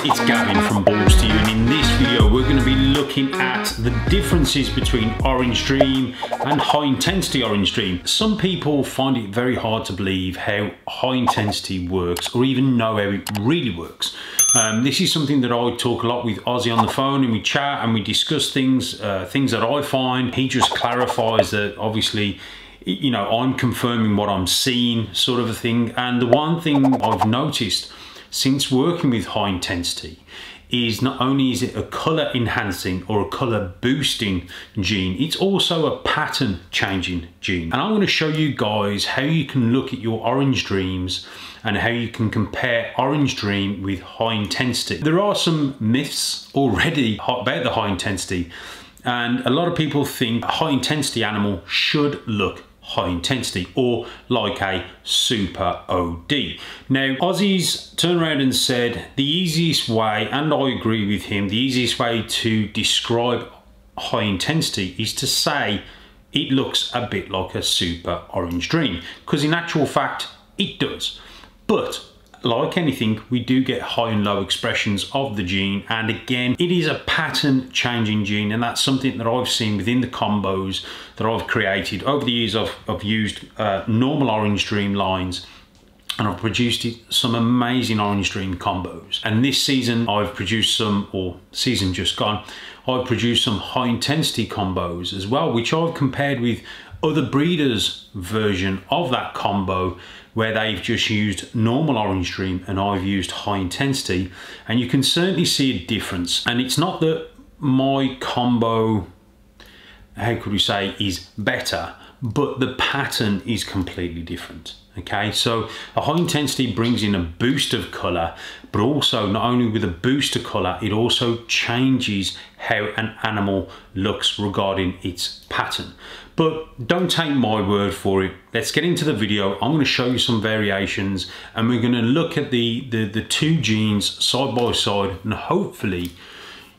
It's Gavin from Balls to You, and in this video we're going to be looking at the differences between Orange Dream and high intensity Orange Dream. Some people find it very hard to believe how high intensity works, or even know how it really works. This is something that I talk a lot with Ozzy on the phone, and we chat and we discuss things that I find. He just clarifies that obviously, you know, I'm confirming what I'm seeing, sort of a thing. And the one thing I've noticed since working with high intensity is not only is it a color enhancing or a color boosting gene, it's also a pattern changing gene. And I'm going to show you guys how you can look at your Orange Dreams and how you can compare Orange Dream with high intensity. There are some myths already about the high intensity, and a lot of people think a high intensity animal should look high intensity or like a super OD. Now, Ozzy's turned around and said the easiest way, and I agree with him, the easiest way to describe high intensity is to say it looks a bit like a super Orange Dream, because in actual fact it does. But like anything, we do get high and low expressions of the gene, and again, it is a pattern changing gene, and that's something that I've seen within the combos that I've created over the years. I've used normal Orange Dream lines, and I've produced some amazing Orange Dream combos. And this season I've produced some, or season just gone, I've produced some high intensity combos as well, which I've compared with other breeders' version of that combo, where they've just used normal Orange Dream and I've used high intensity, and you can certainly see a difference. And it's not that my combo, how could we say, is better, but the pattern is completely different. Okay, so a high intensity brings in a boost of color, but also not only with a boost of color, it also changes how an animal looks regarding its pattern. But don't take my word for it. Let's get into the video. I'm going to show you some variations, and we're going to look at the two genes side by side, and hopefully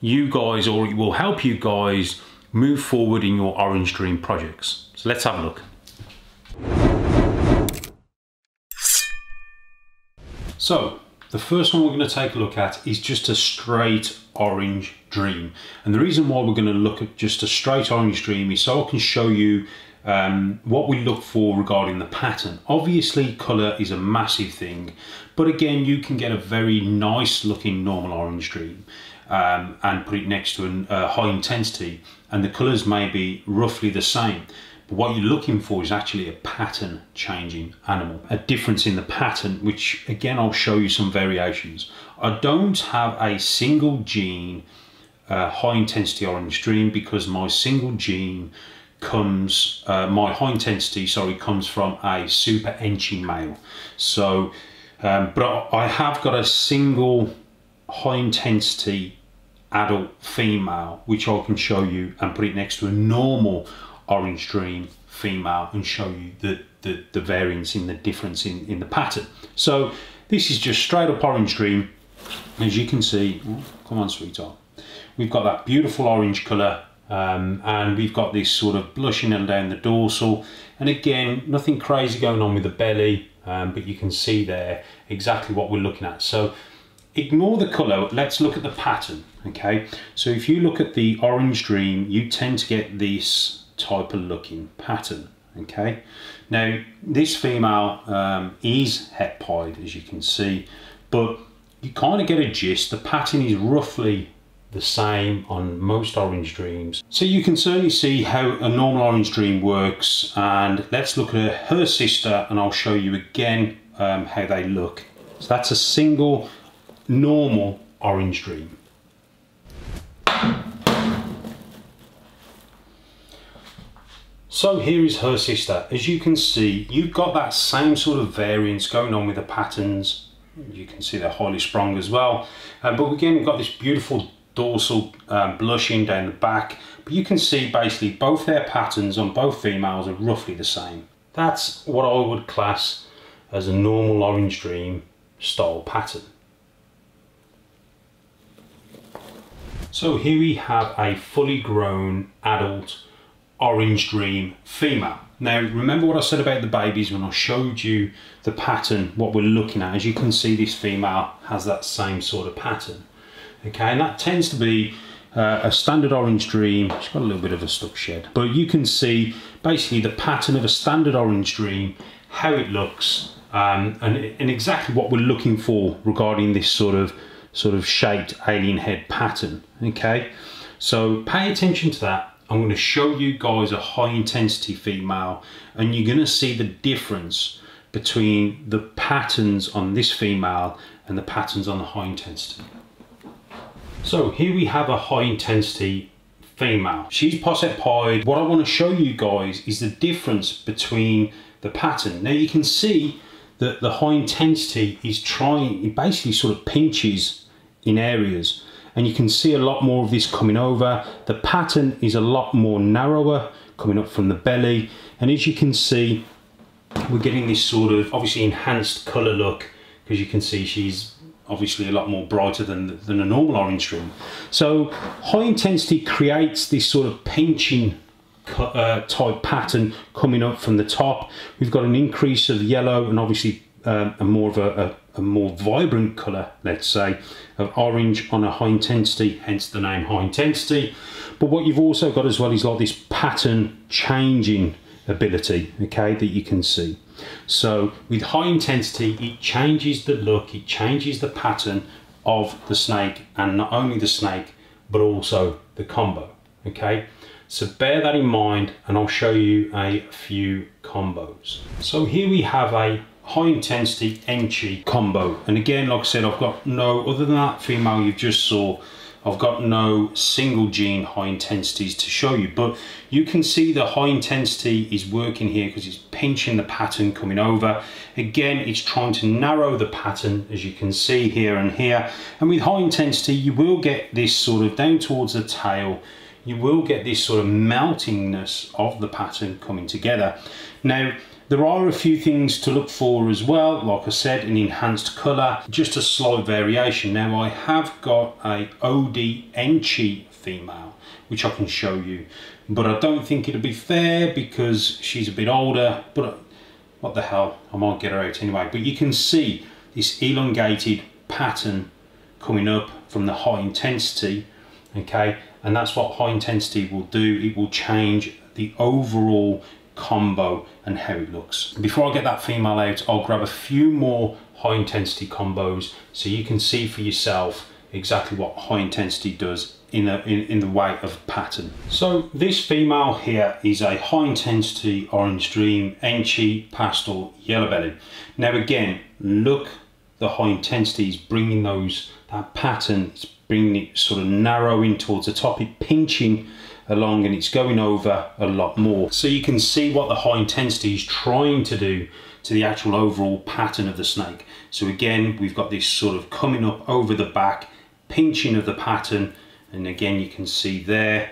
you guys, or it will help you guys move forward in your Orange Dream projects. So let's have a look. So the first one we're going to take a look at is just a straight Orange Dream. And the reason why we're going to look at just a straight Orange Dream is so I can show you what we look for regarding the pattern. Obviously colour is a massive thing, but again, you can get a very nice looking normal Orange Dream and put it next to a high intensity, and the colours may be roughly the same. But what you're looking for is actually a pattern changing animal, a difference in the pattern, which again, I'll show you some variations. I don't have a single gene high intensity Orange Dream, because my single gene comes, my high intensity, sorry, comes from a super Enchi male. So, but I have got a single high intensity adult female, which I can show you and put it next to a normal Orange Dream female and show you the variance in the difference in the pattern. So this is just straight up Orange Dream. As you can see, oh, come on sweetheart, we've got that beautiful orange colour, and we've got this sort of blushing and down the dorsal, and again, nothing crazy going on with the belly, but you can see there exactly what we're looking at. So ignore the colour, let's look at the pattern. Okay, so if you look at the Orange Dream, you tend to get this type of looking pattern. Okay, now this female is het pied, as you can see, but you kind of get a gist. The pattern is roughly the same on most Orange Dreams, so you can certainly see how a normal Orange Dream works. And let's look at her sister, and I'll show you again how they look. So that's a single normal Orange Dream. So here is her sister. As you can see, you've got that same sort of variance going on with the patterns. You can see they're highly sprung as well. But again, we've got this beautiful dorsal blushing down the back, but you can see basically both their patterns on both females are roughly the same. That's what I would class as a normal Orange Dream style pattern. So here we have a fully grown adult Orange Dream female. Now remember what I said about the babies when I showed you the pattern, what we're looking at. As you can see, this female has that same sort of pattern. Okay, and that tends to be a standard Orange Dream. She's got a little bit of a stuck shed, but you can see basically the pattern of a standard Orange Dream, how it looks, and exactly what we're looking for regarding this sort of shaped alien head pattern. Okay, so pay attention to that. I'm going to show you guys a high intensity female, and you're going to see the difference between the patterns on this female and the patterns on the high intensity. So here we have a high intensity female. She's posset pied. What I want to show you guys is the difference between the pattern. Now you can see that the high intensity is trying, it basically sort of pinches in areas, and you can see a lot more of this coming over. The pattern is a lot more narrower coming up from the belly, and as you can see, we're getting this sort of obviously enhanced colour look, because you can see she's obviously a lot more brighter than a normal Orange Dream. So high intensity creates this sort of pinching type pattern coming up from the top. We've got an increase of yellow and obviously a more vibrant colour, let's say, of orange on a high intensity, hence the name high intensity. But what you've also got as well is like this pattern changing ability, okay, that you can see. So with high intensity, it changes the look, it changes the pattern of the snake, and not only the snake but also the combo. Okay, so bear that in mind, and I'll show you a few combos. So here we have a high intensity Enchi combo, and again, like I said, I've got no, other than that female you just saw, I've got no single gene high intensities to show you, but you can see the high intensity is working here because it's pinching the pattern coming over. Again, it's trying to narrow the pattern, as you can see here and here. And with high intensity, you will get this sort of down towards the tail, you will get this sort of meltingness of the pattern coming together. Now, there are a few things to look for as well. Like I said, an enhanced colour, just a slight variation. Now I have got a OD Enchi female, which I can show you, but I don't think it'll be fair because she's a bit older, but what the hell, I might get her out anyway. But you can see this elongated pattern coming up from the high intensity, okay? And that's what high intensity will do. It will change the overall combo and how it looks. Before I get that female out, I'll grab a few more high intensity combos so you can see for yourself exactly what high intensity does in the way of pattern. So this female here is a high intensity Orange Dream Enchi pastel yellow belly. Now again, look, the high intensity is bringing that pattern, it's bringing it sort of narrowing towards the top, it pinching along, and it's going over a lot more. So you can see what the high intensity is trying to do to the actual overall pattern of the snake. So again, we've got this sort of coming up over the back, pinching of the pattern, and again you can see there,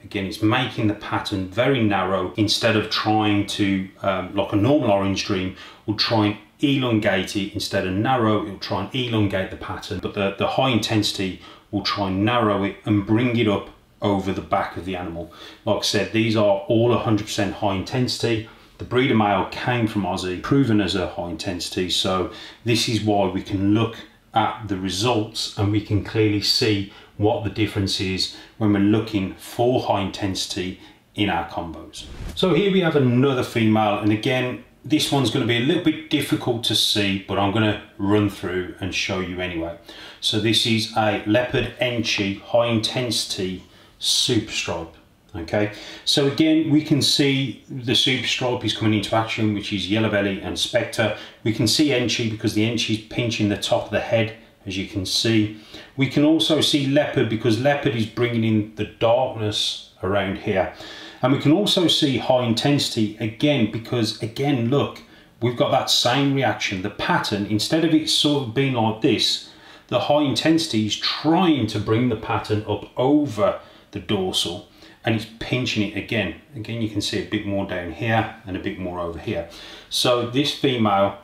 again it's making the pattern very narrow instead of trying to, like a normal Orange Dream, will try and elongate it. Instead of narrow, it'll try and elongate the pattern, but the high intensity will try and narrow it and bring it up over the back of the animal. Like I said, these are all 100% high intensity. The breeder male came from Aussie, proven as a high intensity, so this is why we can look at the results and we can clearly see what the difference is when we're looking for high intensity in our combos. So here we have another female, and again, this one's going to be a little bit difficult to see, but I'm going to run through and show you anyway. So this is a leopard Enchi high intensity super stripe. Okay, so again we can see the super stripe is coming into action, which is yellow belly and spectre. We can see Enchi because the Enchi is pinching the top of the head, as you can see. We can also see leopard because leopard is bringing in the darkness around here, and we can also see high intensity again because again, look, we've got that same reaction. The pattern, instead of it sort of being like this, the high intensity is trying to bring the pattern up over the dorsal, and it's pinching it again. Again, you can see a bit more down here and a bit more over here. So this female,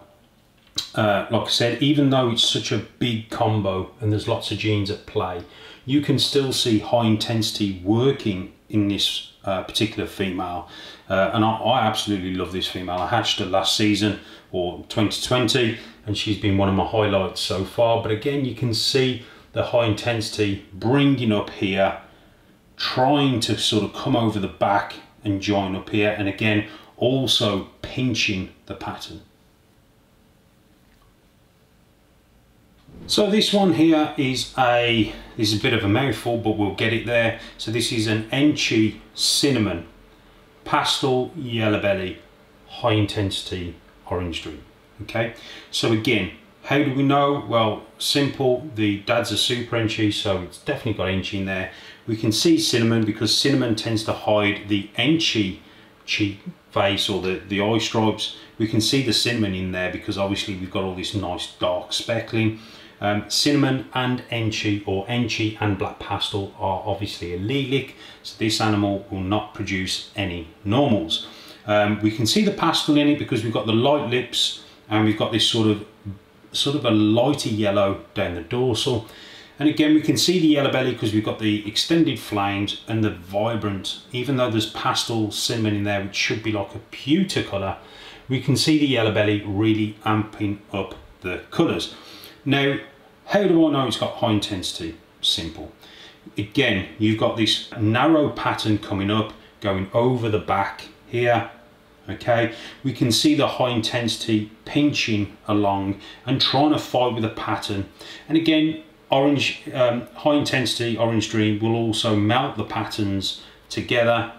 like I said, even though it's such a big combo and there's lots of genes at play, you can still see high intensity working in this particular female. And I absolutely love this female. I hatched her last season, or 2020, and she's been one of my highlights so far. But again, you can see the high intensity bringing up here, trying to sort of come over the back and join up here, and again also pinching the pattern. So this one here is a bit of a mouthful, but we'll get it there. So this is an Enchi cinnamon pastel yellow belly high intensity orange dream. Okay, so again, how do we know? Well, simple. The dad's a super Enchi, so it's definitely got Enchi in there. We can see cinnamon because cinnamon tends to hide the Enchi cheek face or the eye stripes. We can see the cinnamon in there because obviously we've got all this nice dark speckling. Cinnamon and Enchi, or Enchi and black pastel, are obviously allelic, so this animal will not produce any normals. We can see the pastel in it because we've got the light lips and we've got this sort of a lighter yellow down the dorsal. And again, we can see the yellow belly because we've got the extended flames and the vibrant, even though there's pastel cinnamon in there, which should be like a pewter colour, we can see the yellow belly really amping up the colours. Now, how do I know it's got high intensity? Simple. Again, you've got this narrow pattern coming up, going over the back here. Okay, we can see the high intensity pinching along and trying to fight with the pattern. And again, orange, high intensity orange dream will also melt the patterns together,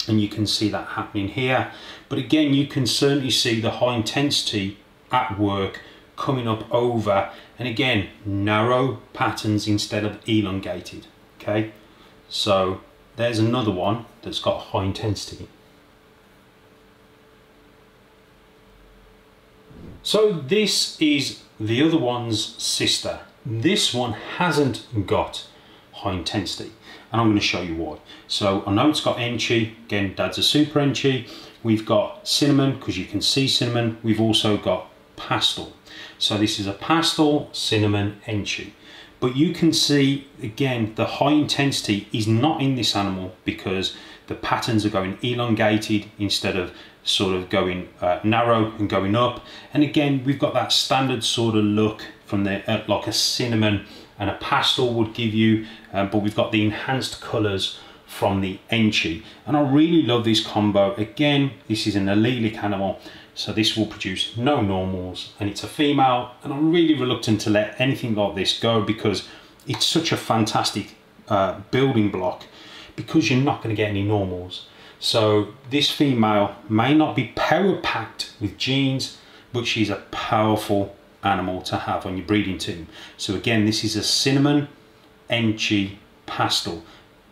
and you can see that happening here. But again, you can certainly see the high intensity at work coming up over, and again, narrow patterns instead of elongated. Okay, so there's another one that's got high intensity. So this is the other one's sister. This one hasn't got high intensity, and I'm going to show you why. So I know it's got Enchi, again, dad's a super Enchi. We've got cinnamon because you can see cinnamon. We've also got pastel. So this is a pastel cinnamon Enchi. But you can see, again, the high intensity is not in this animal because the patterns are going elongated instead of sort of going narrow and going up. And again, we've got that standard sort of look from the like a cinnamon and a pastel would give you, but we've got the enhanced colors from the Enchi. And I really love this combo. Again, this is an allelic animal, so this will produce no normals, and it's a female, and I'm really reluctant to let anything like this go because it's such a fantastic building block, because you're not going to get any normals. So this female may not be power packed with genes, but she's a powerful animal to have on your breeding team. So again, this is a cinnamon Enchi pastel,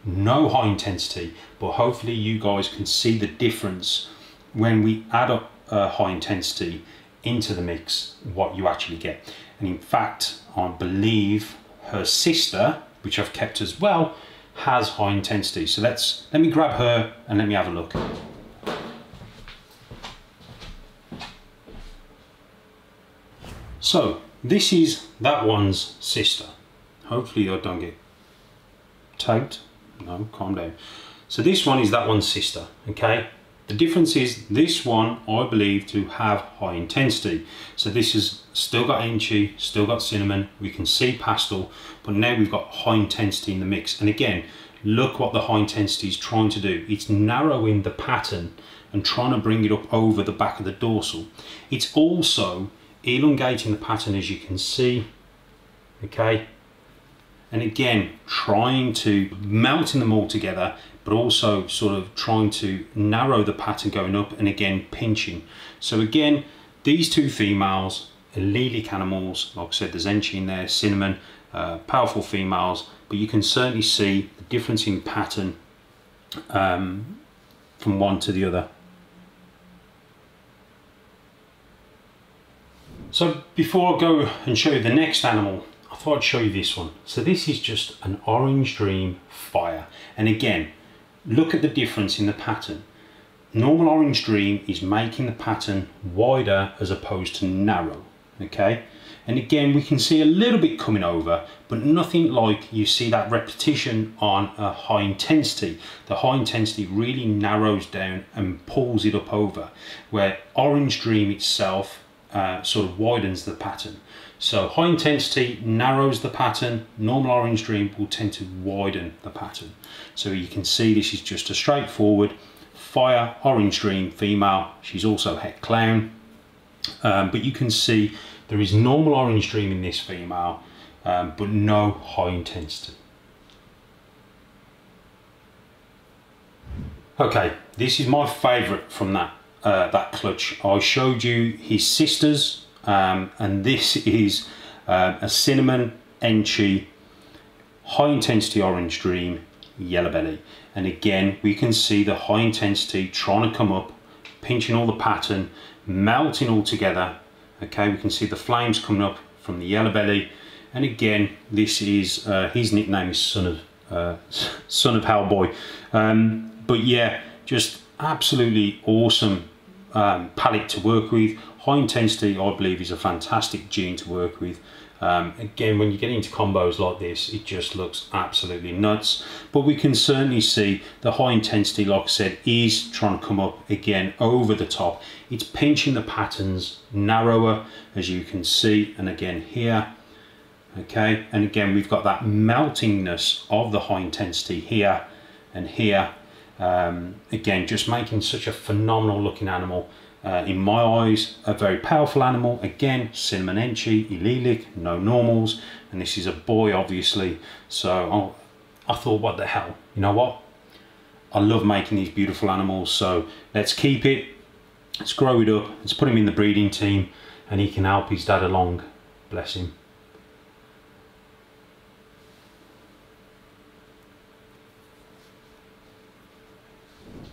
no high intensity, but hopefully you guys can see the difference when we add up high intensity into the mix, what you actually get. And in fact, I believe her sister, which I've kept as well, has high intensity. So let me grab her and let me have a look. So this is that one's sister. Hopefully I don't get tagged. No, calm down. So this one is that one's sister, okay? The difference is this one, I believe, to have high intensity. So this has still got Enchi, still got cinnamon, we can see pastel, but now we've got high intensity in the mix. And again, look what the high intensity is trying to do. It's narrowing the pattern and trying to bring it up over the back of the dorsal. It's also elongating the pattern, as you can see, okay? And again, trying to melting them all together, but also sort of trying to narrow the pattern going up, and again pinching. So again, these two females, allelic animals, like I said, there's Enchi in there, cinnamon, powerful females, but you can certainly see the difference in pattern from one to the other. So before I go and show you the next animal, I thought I'd show you this one. So this is just an Orange Dream Fire. And again, look at the difference in the pattern. Normal Orange Dream is making the pattern wider as opposed to narrow, okay? And again, we can see a little bit coming over, but nothing like you see that repetition on a high intensity. The high intensity really narrows down and pulls it up over, where Orange Dream itself sort of widens the pattern. So high intensity narrows the pattern, normal Orange Dream will tend to widen the pattern. So you can see this is just a straightforward Fire Orange Dream female. She's also Het Clown, but you can see there is normal Orange Dream in this female, but no high intensity. Okay, this is my favourite from that clutch. I showed you his sisters, and this is a Cinnamon Enchi high intensity Orange Dream Yellow Belly. And again, we can see the high intensity trying to come up, pinching all the pattern, melting all together. Okay, we can see the flames coming up from the Yellow Belly. And again, this is his nickname is Son of Hellboy. But yeah, just absolutely awesome palette to work with. High intensity, I believe, is a fantastic gene to work with. Again, when you get into combos like this, it just looks absolutely nuts. But we can certainly see the high intensity, like I said, is trying to come up again over the top. It's pinching the patterns narrower, as you can see, and again here. Okay, and again we've got that meltingness of the high intensity here and here. Again, just making such a phenomenal looking animal. In my eyes, a very powerful animal. Again, Cinnamon Enchi, Elilic, no normals, and this is a boy, obviously. So I thought, what the hell? You know what? I love making these beautiful animals, so let's keep it. Let's grow it up. Let's put him in the breeding team, and he can help his dad along. Bless him.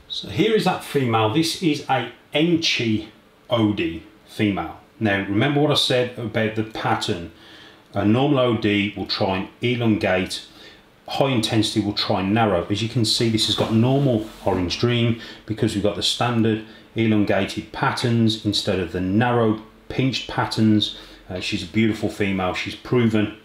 So here is that female. This is a Enchi OD female. Now remember what I said about the pattern. A normal OD will try and elongate, high intensity will try and narrow. As you can see, this has got normal Orange Dream because we've got the standard elongated patterns instead of the narrow pinched patterns. She's a beautiful female. She's proven.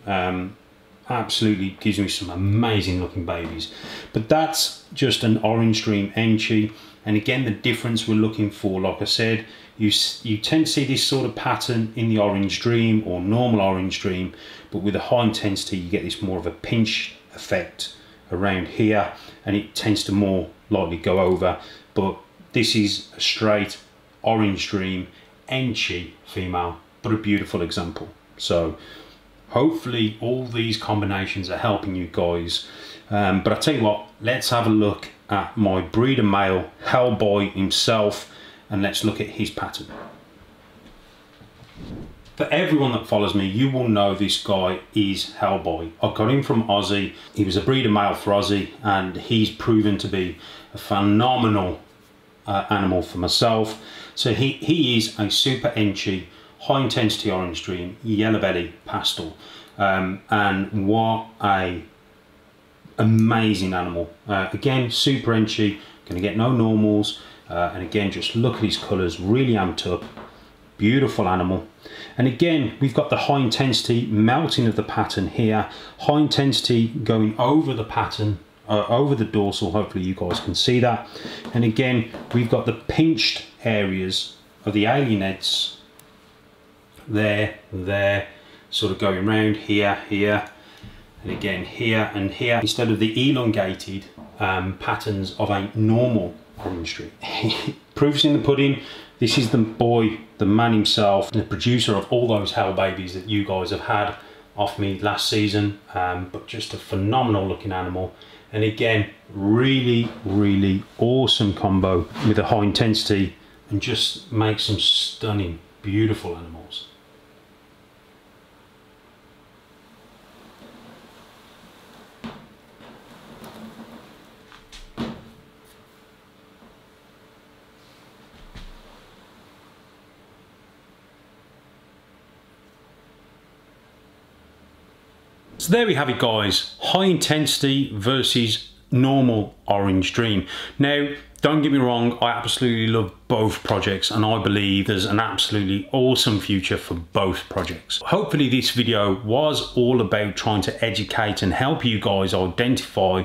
Absolutely gives me some amazing looking babies. But that's just an Orange Dream Enchi. And again, the difference we're looking for, like I said, you tend to see this sort of pattern in the Orange Dream or normal Orange Dream, but with a high intensity you get this more of a pinch effect around here, and it tends to more likely go over. But this is a straight Orange Dream Enchi female, but a beautiful example. So hopefully all these combinations are helping you guys. But I tell you what, let's have a look at my breeder male, Hellboy himself, and let's look at his pattern. For everyone that follows me, you will know this guy is Hellboy. I got him from Aussie. He was a breeder male for Aussie, and he's proven to be a phenomenal animal for myself. So he is a Super Enchi high intensity Orange Dream Yellow Belly pastel, and what a amazing animal. Again, Super Enchi, gonna get no normals, and again just look at his colors, really amped up, beautiful animal. And again, we've got the high intensity melting of the pattern here, high intensity going over the pattern, over the dorsal. Hopefully you guys can see that. And again, we've got the pinched areas of the alien heads there, sort of going round here, and again here and here, instead of the elongated patterns of a normal Orange Dream. Proof's in the pudding. This is the boy, the man himself, the producer of all those hell babies that you guys have had off me last season, but just a phenomenal looking animal. And again, really awesome combo with a high intensity, and just makes some stunning, beautiful animals. So there we have it, guys. High intensity versus normal Orange Dream. Now, don't get me wrong, I absolutely love both projects and I believe there's an absolutely awesome future for both projects. Hopefully this video was all about trying to educate and help you guys identify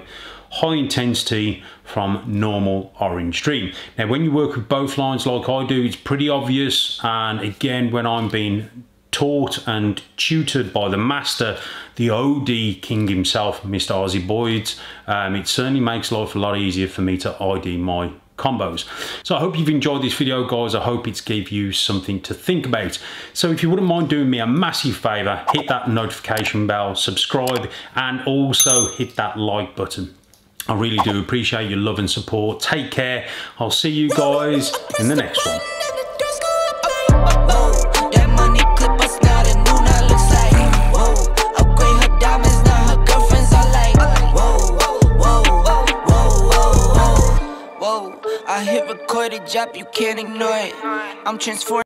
high intensity from normal Orange Dream. Now, when you work with both lines like I do, it's pretty obvious, and again, when I'm being taught and tutored by the master, the OD king himself, Mr. Ozzy Boyd, it certainly makes life a lot easier for me to ID my combos. So I hope you've enjoyed this video, guys. I hope it's gave you something to think about. So if you wouldn't mind doing me a massive favor, hit that notification bell, subscribe, and also hit that like button. I really do appreciate your love and support. Take care. I'll see you guys in the next one. I hit recorded, drop, you can't ignore it. I'm transforming.